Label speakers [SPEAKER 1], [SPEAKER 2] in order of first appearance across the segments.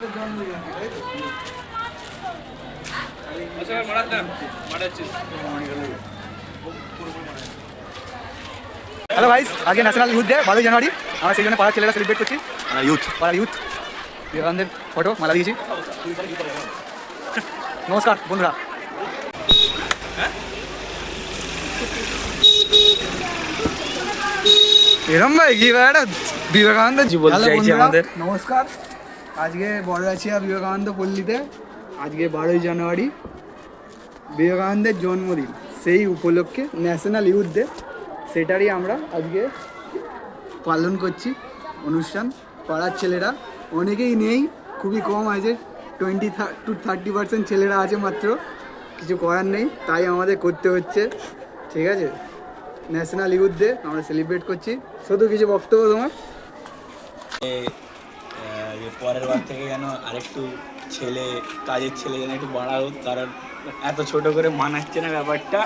[SPEAKER 1] Hello vice, আজকে national youth day 12 জানুয়ারি। আমরা সেই জন্য পাড়ার ছেলেরা সেলিব্রেট করছি। পাড়ার ইউথ বিবেকানন্দের ফটো মালা দিয়েছি। নমস্কার বন্ধুরা। এরম ভাই কি একটা বিবেকানন্দ বলতে চাইছি আমাদের। নমস্কার, আজকে বড়গাছিয়া বিবেকানন্দ পল্লীতে আজকে 12 জানুয়ারি বিবেকানন্দের জন্মদিন। সেই উপলক্ষে ন্যাশনাল ইউথ ডে, সেটারই আমরা আজকে পালন করছি অনুষ্ঠান। পাড়ার ছেলেরা অনেকেই নেই, খুবই কম আছে, 20-30% ছেলেরা আছে মাত্র। কিছু করার নেই, তাই আমাদের করতে হচ্ছে। ঠিক আছে, ন্যাশনাল ইউথ ডে আমরা সেলিব্রেট করছি। শুধু কিছু বক্তব্য তোমার?
[SPEAKER 2] পরের বার থেকে যেন আরেকটু ছেলে, কাজের ছেলে যেন একটু বাড়া হোক, কারণ এত ছোট করে মানাচ্ছে না ব্যাপারটা,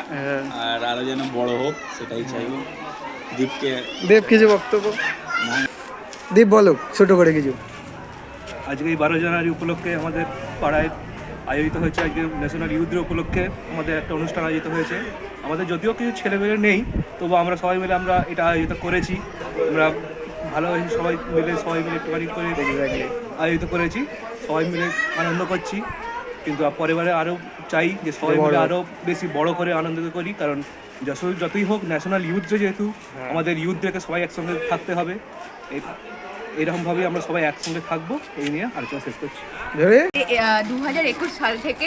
[SPEAKER 2] আর আরো যেন বড় হোক, সেটাই চাইবো।
[SPEAKER 1] দেব কিছু বক্তব্য? দীপ বলো ছোট করে কিছু।
[SPEAKER 3] আজকে এই 12 জানুয়ারি উপলক্ষে আমাদের পাড়ায় আয়োজিত হয়েছে, আজকে ন্যাশনাল ইউথ ডে উপলক্ষে আমাদের একটা অনুষ্ঠান আয়োজিত হয়েছে। আমাদের যদিও কিছু ছেলেমেয়ে নেই, তবু আমরা সবাই মিলে আমরা এটা আয়োজিত করেছি। আমরা ভালোবাসি সবাই মিলে একটুখানি করে আয়োজিত করেছি, সবাই মিলে আনন্দ করছি। কিন্তু পরিবারে আরও চাই যে সবাই মিলে আরও বেশি বড় করে আনন্দ করি, কারণ যতই হোক ন্যাশনাল ইউথ ডে, যেহেতু আমাদের ইউথ ডেকে সবাই একসঙ্গে থাকতে হবে। এরকমভাবেই আমরা সবাই একসঙ্গে থাকবো, এই নিয়ে আলোচনা শেষ করছি।
[SPEAKER 4] 2021 সাল থেকে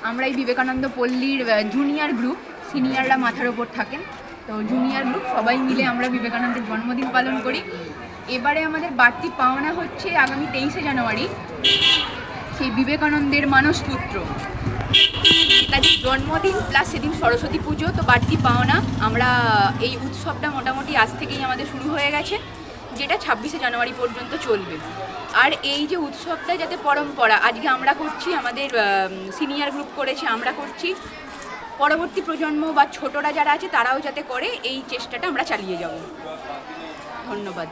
[SPEAKER 4] আমরা এই বিবেকানন্দ পল্লীর জুনিয়র গ্রুপ, সিনিয়ররা মাথার ওপর থাকেন, তো জুনিয়র গ্রুপ সবাই মিলে আমরা বিবেকানন্দের জন্মদিন পালন করি। এবারে আমাদের বাড়তি পাওনা হচ্ছে আগামী 23 জানুয়ারি সেই বিবেকানন্দের মানসপুত্র নেতাজির জন্মদিন, প্লাস সেদিন সরস্বতী পুজো। তো বাড়তি পাওনা আমরা এই উৎসবটা মোটামুটি আজ থেকেই আমাদের শুরু হয়ে গেছে, যেটা 26 জানুয়ারি পর্যন্ত চলবে। আর এই যে উৎসবটা যাতে পরম্পরা, আজকে আমরা করছি, আমাদের সিনিয়র গ্রুপ করেছে, আমরা করছি, পরবর্তী প্রজন্ম বা ছোটরা যারা আছে তারাও যাতে করে, এই চেষ্টাটা আমরা চালিয়ে যাব। ধন্যবাদ।